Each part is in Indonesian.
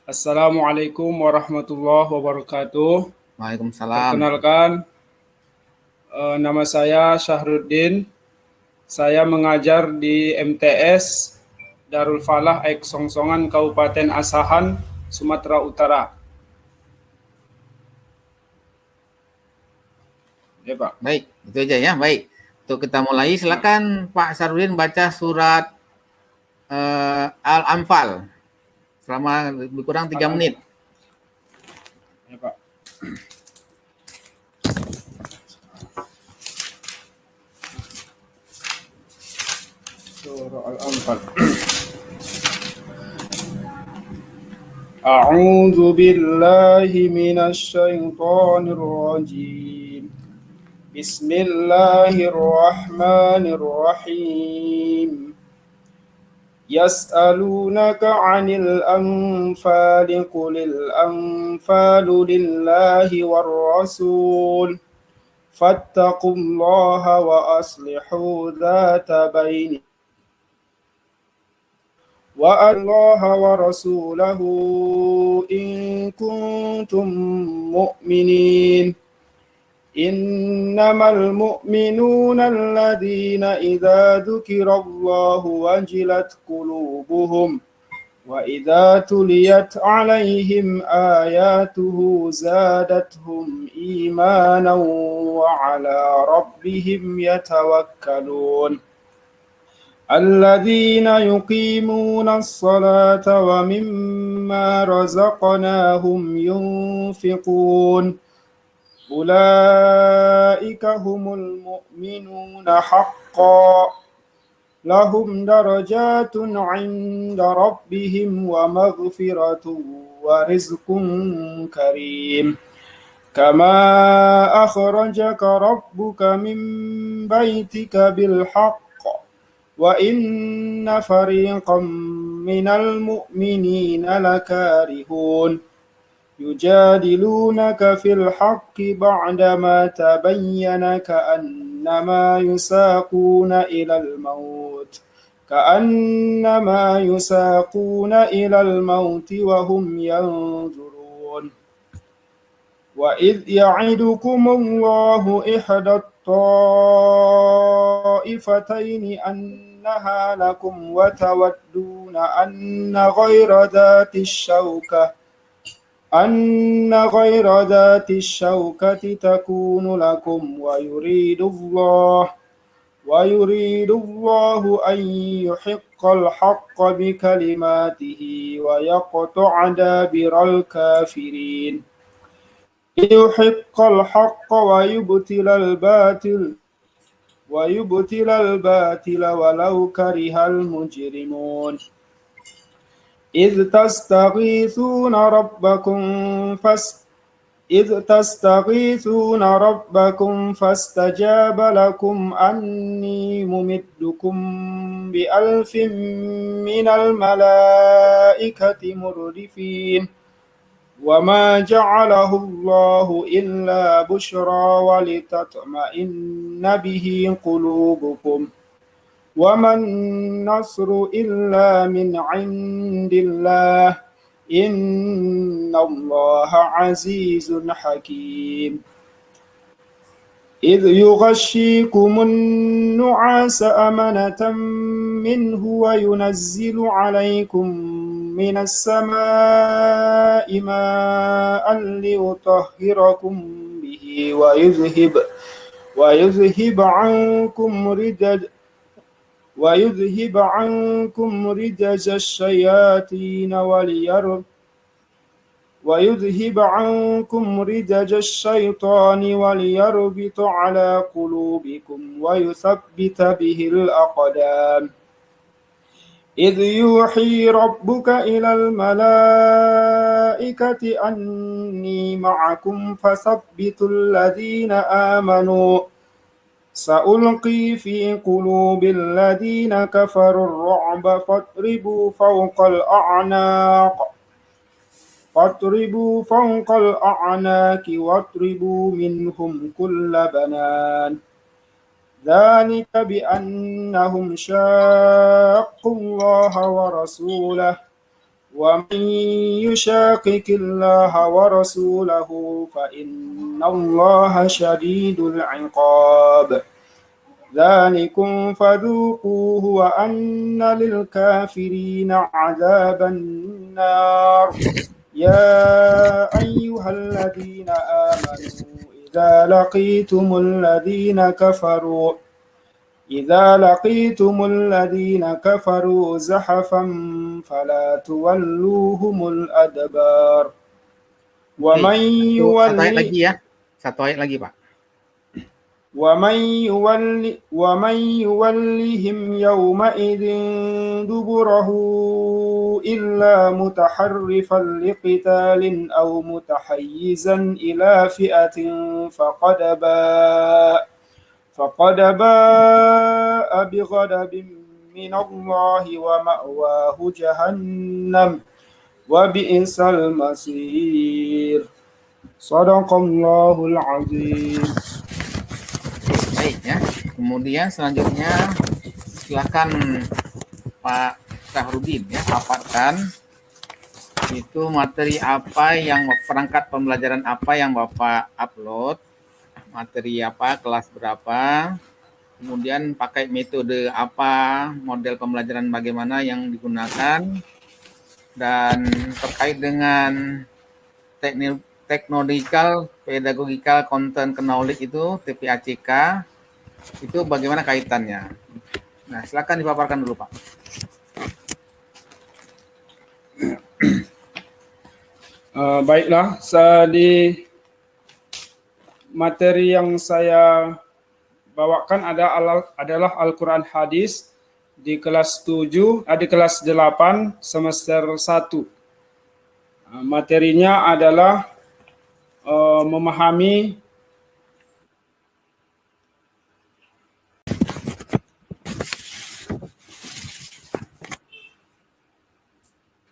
Assalamualaikum warahmatullahi wabarakatuh. Waalaikumsalam. Perkenalkan, nama saya Syahruddin. Saya mengajar di MTS Darul Falah Aik Songsongan Kabupaten Asahan, Sumatera Utara. Ya Pak. Baik, itu aja ya. Baik, untuk kita mulai silakan Pak Syahruddin baca surat Al-Anfal selama lebih kurang 3 menit. Ya Pak. Surah Al-Anfal. A'udzu billahi minasy syaithanir rajim. Bismillahirrahmanirrahim. Yas'alunaka 'anil anfali qulil anfalu lillahi war rasul. Fattaqullaha wa aslihu dzata bainikum. Wa allaha wa rasulahu in kuntum mu'minin. Innamal mu'minuna alladhina idza dzukirallahu wajilat qulubuhum wa idza tuliyat 'alaihim ayatuhu zadatuhum imanan wa 'ala rabbihim yatawakkalun. الذين يقيمون الصلاة ومما رزقناهم ينفقون أولئك هم المؤمنون حقا لهم درجات عند ربهم ومغفرة ورزق كريم كما أخرجك ربك من بيتك بالحق وإن فريقا من المؤمنين لكارهون يجادلونك في الحق بعدما تبين كأنما يساقون إلى الموت وهم ينظرون وإذ يعدكم الله إحدى الطائفتين أنها لكم وتودون أن غير ذات الشوكة تكون لكم ويريد الله أن يحق الحق بكلماته ويقطع دابر الكافرين ليحق الحق ويبطل الباطل ولو كره المجرمون إذ تستغيثون ربكم فاستجاب لكم أني ممدكم ب1000 من الملائكة مردفين وما جعله الله إلا بشرى ولتطمئن به قلوبكم وما النصر إلا من عند الله إن الله عزيز حكيم إذ يغشيكم النعاس أمنة منه وينزل عليكم من السماء ماء ليطهركم به ويذهب عنكم رجز الشيطان وليربط على قلوبكم ويثبت به الأقدام إذ يوحي ربك إلى الملائكة أني معكم فثبتوا الذين آمنوا سألقي في قلوب الذين كفروا الرعب فاضربوا فوق الأعناق واضربوا منهم كل بنان ذلك بأنهم شاقوا الله ورسوله ومن يشاقق الله ورسوله فإن الله شديد العقاب ذلكم فذوقوه وأن للكافرين عذاب النار يا أيها الذين آمنوا إذا لقيتم الذين كفروا زحفا فلا تولوهم الأدبار ومن Satu ayat lagi Pak. ومن يولهم يومئذ دبره إلا متحرفا لقتال أو متحيزا إلى فئة فقد باء بغضب من الله ومأواه جهنم وبئس المصير صدق الله العظيم. Baik ya. Kemudian selanjutnya silakan Pak Sahrudin ya, paparkan itu materi apa yang perangkat pembelajaran apa yang Bapak upload, materi apa, kelas berapa, kemudian pakai metode apa, model pembelajaran bagaimana yang digunakan, dan terkait dengan technological pedagogical content knowledge itu TPACK itu bagaimana kaitannya. Nah, silakan dipaparkan dulu Pak. Baiklah, di materi yang saya bawakan adalah Al-Quran Hadis di kelas 7, di kelas 8 semester 1. Materinya adalah memahami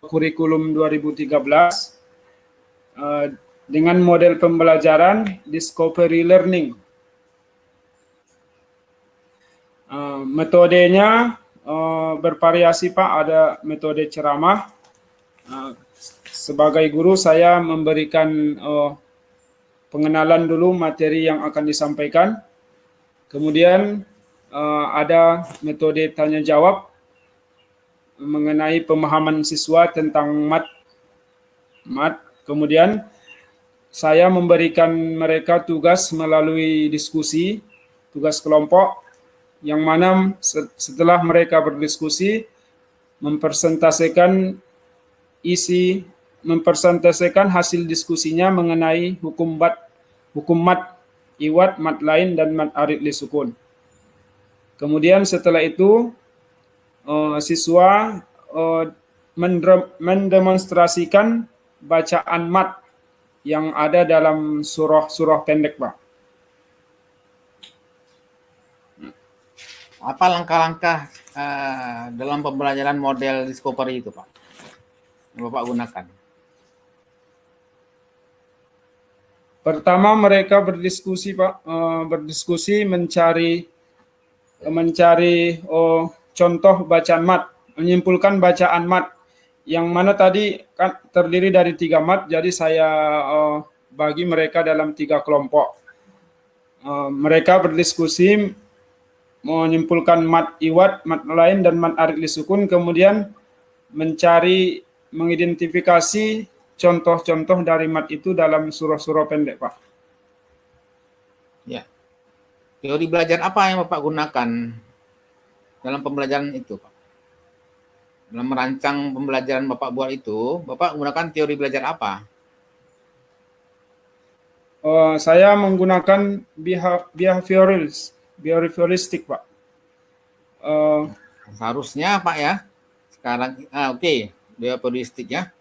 kurikulum 2013 dengan model pembelajaran discovery learning. Metodenya bervariasi Pak, ada metode ceramah. Sebagai guru saya memberikan pengenalan dulu materi yang akan disampaikan. Kemudian ada metode tanya jawab mengenai pemahaman siswa tentang mat. Kemudian saya memberikan mereka tugas melalui diskusi, tugas kelompok, yang mana setelah mereka berdiskusi mempresentasikan hasil diskusinya mengenai hukum mat iwat, mat lain, dan mat arid li sukun. Kemudian setelah itu siswa mendemonstrasikan bacaan mat yang ada dalam surah pendek Pak. Apa langkah-langkah dalam pembelajaran model discovery itu Pak yang Bapak gunakan? Pertama mereka berdiskusi Pak, mencari contoh bacaan mat, menyimpulkan bacaan mat, yang mana tadi kan terdiri dari 3 mat, jadi saya bagi mereka dalam 3 kelompok. Mereka berdiskusi menyimpulkan mat iwat, mat lain, dan mat arid li sukun, kemudian mengidentifikasi contoh-contoh dari mat itu dalam surah-surah pendek Pak. Ya. Teori belajar apa yang Bapak gunakan dalam pembelajaran itu Pak? Dalam merancang pembelajaran Bapak buat itu, Bapak menggunakan teori belajar apa? Saya menggunakan behavioristik Pak. Seharusnya Pak ya. Sekarang oke, behavioristik ya.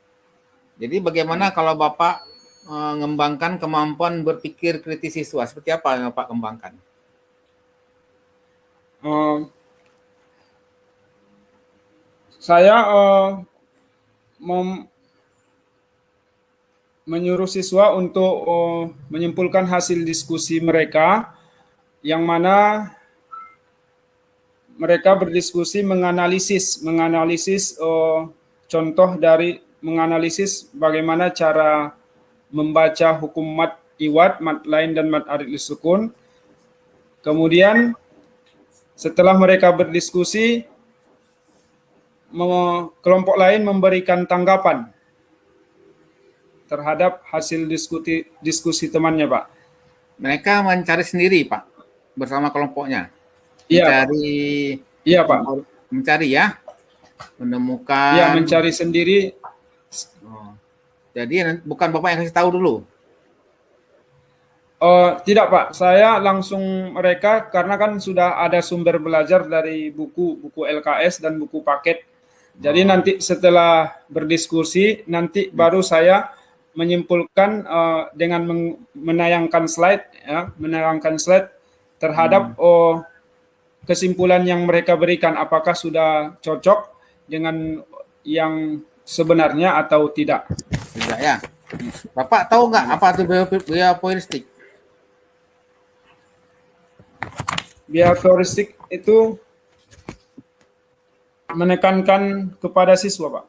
Jadi bagaimana kalau Bapak mengembangkan kemampuan berpikir kritis siswa? Seperti apa yang Bapak kembangkan? Saya menyuruh siswa untuk menyimpulkan hasil diskusi mereka, yang mana mereka berdiskusi menganalisis contoh dari menganalisis bagaimana cara membaca hukum mat iwat, mat lain dan mat arid lisukun. Kemudian setelah mereka berdiskusi, kelompok lain memberikan tanggapan terhadap hasil diskusi temannya, Pak. Mereka mencari sendiri, Pak, bersama kelompoknya. Iya, Mencari, iya, Pak. Mencari ya, menemukan. Iya, mencari sendiri. Oh. Jadi bukan Bapak yang kasih tahu dulu. Tidak, Pak. Saya langsung mereka karena kan sudah ada sumber belajar dari buku LKS dan buku paket. Jadi nanti setelah berdiskusi, nanti baru saya menyimpulkan dengan menayangkan slide, ya, terhadap kesimpulan yang mereka berikan, apakah sudah cocok dengan yang sebenarnya atau tidak. Tidak ya. Bapak tahu nggak apa itu behavioristik? Behavioristik itu menekankan kepada siswa, Pak.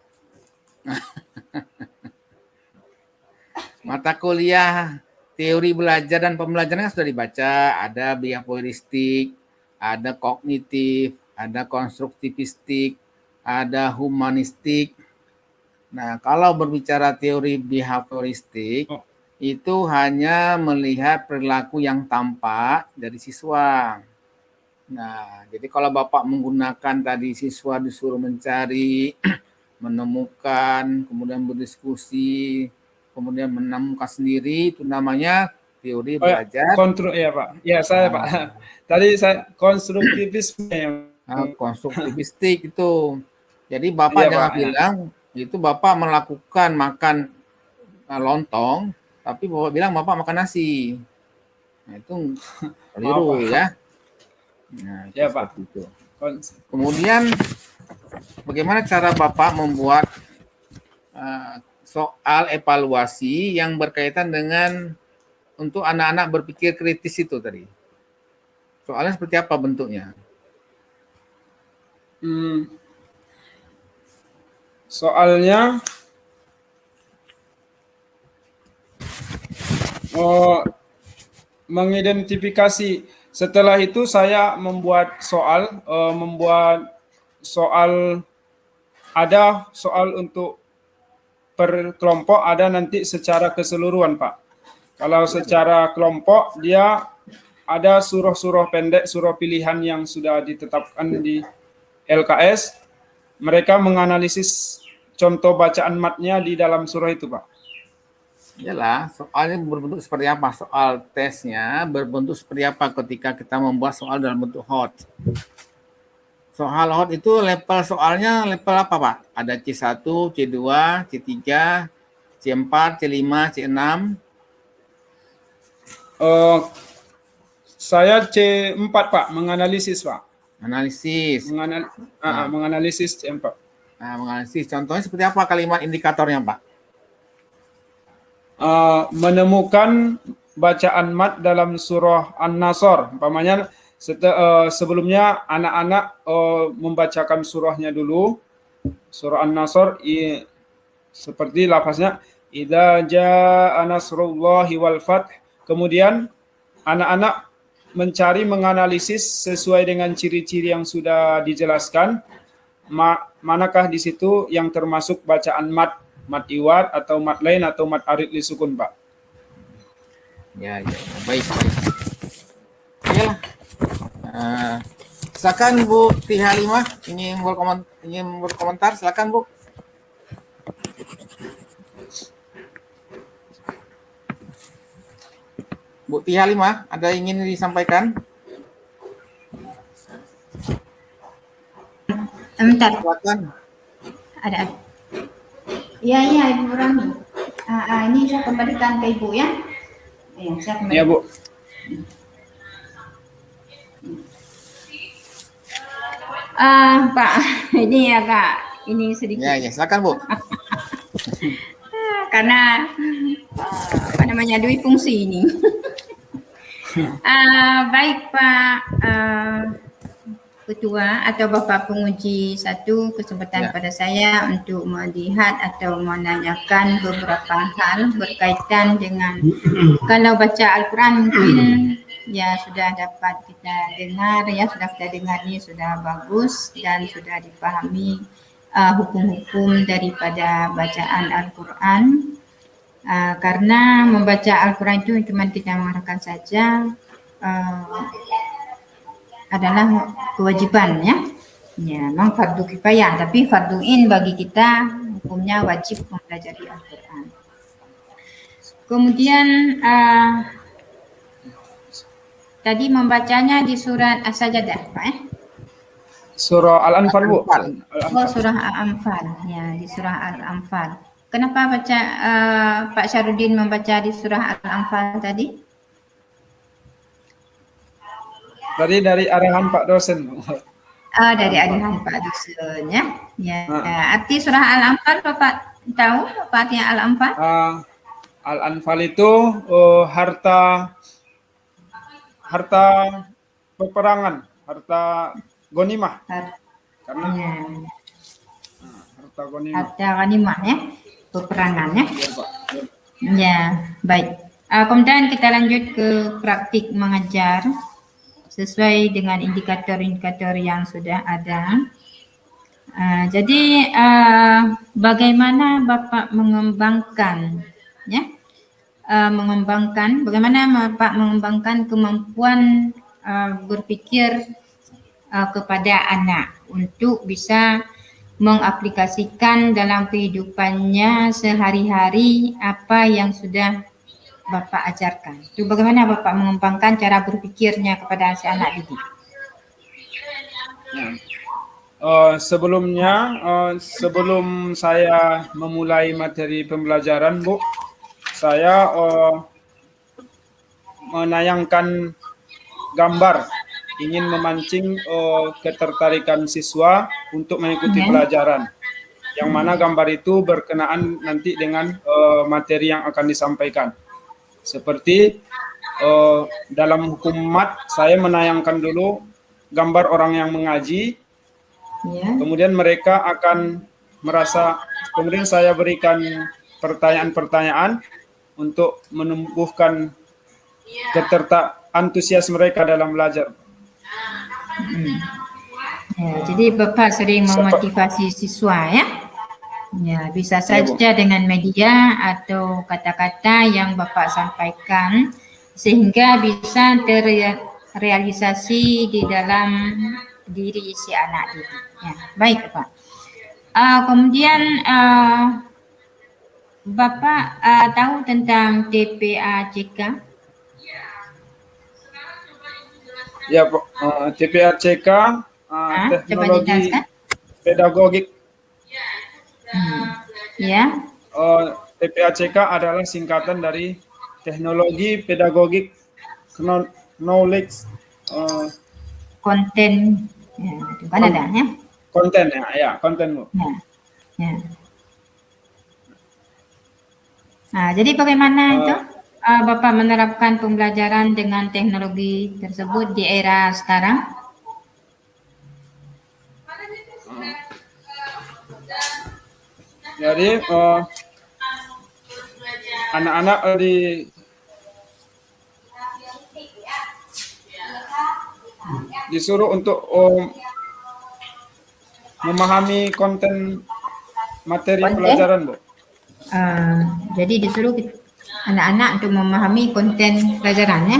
Mata kuliah teori belajar dan pembelajaran sudah dibaca, ada behavioristik, ada kognitif, ada konstruktivistik, ada humanistik. Nah, kalau berbicara teori behavioristik, itu hanya melihat perilaku yang tampak dari siswa. Nah, jadi kalau Bapak menggunakan tadi siswa disuruh mencari, menemukan, kemudian berdiskusi, kemudian menemukan sendiri, itu namanya teori belajar. Ya, Pak. Ya, saya, Pak. Tadi saya konstruktivisme. Konstruktivistik itu. Jadi Bapak jangan bilang itu Bapak melakukan makan lontong, tapi Bapak bilang Bapak makan nasi. Nah, itu keliru ya. Nah, ya, Pak. Itu. Kemudian bagaimana cara Bapak membuat soal evaluasi yang berkaitan dengan untuk anak-anak berpikir kritis itu tadi? Soalnya seperti apa bentuknya? Soalnya mengidentifikasi. Setelah itu saya membuat soal, ada soal untuk per kelompok, ada nanti secara keseluruhan, Pak. Kalau secara kelompok dia ada surah-surah pendek, surah pilihan yang sudah ditetapkan di LKS. Mereka menganalisis contoh bacaan matnya di dalam surah itu, Pak. Iyalah, soalnya berbentuk seperti apa? Soal tesnya berbentuk seperti apa ketika kita membuat soal dalam bentuk hot? Soal hot itu level soalnya level apa, Pak? Ada C1, C2, C3, C4, C5, C6. Saya C4, Pak, menganalisis, Pak. Analisis. Menganalisis C4. Nah, menganalisis. Contohnya seperti apa kalimat indikatornya, Pak? Menemukan bacaan mat dalam surah An-Nasr. Umpamanya sebelumnya anak-anak membacakan surahnya dulu. Surah An-Nasr seperti lafaznya idza jaa nasrullahi wal fath. Kemudian anak-anak mencari menganalisis sesuai dengan ciri-ciri yang sudah dijelaskan. Manakah di situ yang termasuk bacaan mat iwat atau mat lain atau mat arid lisukun, Pak? Ya, baik. Oke lah. Silakan Bu Tihalimah ingin berkomentar, silakan Bu. Bu Tihalimah, ada ingin disampaikan? Bentar. Silakan. Ada. Iya, Ibu Rami. Ini saya kembalikan ke Ibu ya. Saya kembalikan. Ya, Bu. Pak, ini agak sedikit. Ya, silakan Bu. Karena dui fungsi ini. Baik Pak Ketua atau Bapak Penguji satu kesempatan Ya. pada saya untuk melihat atau menanyakan beberapa hal berkaitan dengan kalau baca Al-Quran mungkin ya sudah dapat kita dengar ya, sudah kita dengar ini sudah bagus dan sudah dipahami hukum-hukum daripada bacaan Al-Quran. Karena membaca Al-Quran itu cuma kita mengarahkan saja adalah kewajiban ya. Ya, memang fardu kifayah, tapi fardu in bagi kita hukumnya wajib mempelajari Al-Quran. Kemudian tadi membacanya di surat As-Sajdah, Pak Surah Al-Anfal, Bu. Oh, surah Al-Anfal. Ya, di surah Al-Anfal. Kenapa baca Pak Syarudin membaca di surah Al-Anfal tadi? Tadi dari arahan Pak dosen. Dari arahan Pak dosen ya. Ya, arti surah Al-Anfal Bapak tahu apa artinya Al-Anfal? Al-Anfal itu harta peperangan, harta ghanimah. Karena harta ghanimah. Harta ghanimah ya, peperangan ya. Ya, Pak. Ya, baik. Kemudian kita lanjut ke praktik mengajar sesuai dengan indikator-indikator yang sudah ada. Jadi bagaimana Bapak mengembangkan ya? Bagaimana Bapak mengembangkan kemampuan berpikir kepada anak untuk bisa mengaplikasikan dalam kehidupannya sehari-hari apa yang sudah Bapak ajarkan. Itu bagaimana Bapak mengembangkan cara berpikirnya kepada si anak didik? Sebelum saya memulai materi pembelajaran, Bu, saya menayangkan gambar, ingin memancing ketertarikan siswa untuk mengikuti pelajaran. Yang mana gambar itu berkenaan nanti dengan materi yang akan disampaikan. Seperti dalam hukum mat, saya menayangkan dulu gambar orang yang mengaji, kemudian mereka akan merasa, kemudian saya berikan pertanyaan-pertanyaan untuk menumbuhkan antusias mereka dalam belajar. Ya, jadi Bapak sering memotivasi siswa ya? Ya, bisa saja dengan media atau kata-kata yang Bapak sampaikan sehingga bisa terrealisasi di dalam diri si anak didik. Ya, baik Pak. Kemudian Bapak tahu tentang TPACK? Ya, TPACK teknologi pedagogik. Ya. TPACK adalah singkatan dari teknologi pedagogik knowledge konten. Ya, itu kan ada ya. Konten ya, konten, Bu. Ya. Nah, jadi bagaimana itu Bapak menerapkan pembelajaran dengan teknologi tersebut di era sekarang? Jadi anak-anak disuruh untuk memahami konten materi pelajaran, Bu. Jadi disuruh anak-anak untuk memahami konten pelajaran ya.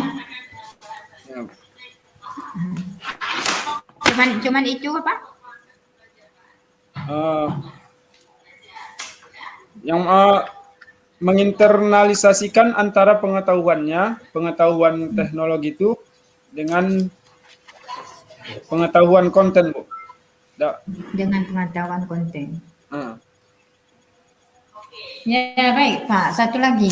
Cuman itu apa? Yang menginternalisasikan antara pengetahuan teknologi itu dengan pengetahuan konten, Bu. Dengan pengetahuan konten. Ya, baik Pak. Satu lagi,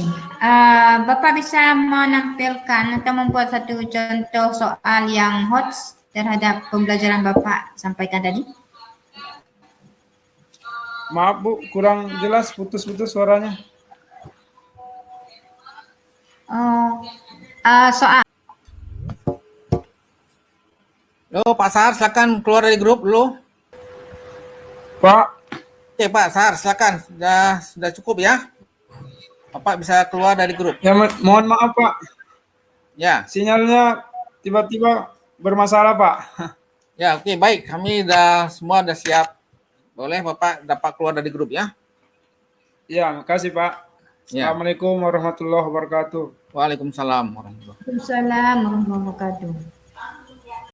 Bapak bisa menampilkan atau membuat satu contoh soal yang hot terhadap pembelajaran Bapak sampaikan tadi? Maaf, Bu, kurang jelas, putus-putus suaranya. Soal. Halo. So Pak Sahar silakan keluar dari grup dulu. Pak, Oke Pak Sahar silakan, sudah cukup ya. Bapak bisa keluar dari grup. ya mohon maaf Pak, Ya, sinyalnya tiba-tiba bermasalah Pak. ya oke baik. Kami semua udah siap. Boleh Bapak dapat keluar dari grup ya. Ya, makasih Pak. Ya. Assalamualaikum warahmatullahi wabarakatuh. Waalaikumsalam warahmatullahi wabarakatuh. Waalaikumsalam warahmatullahi wabarakatuh.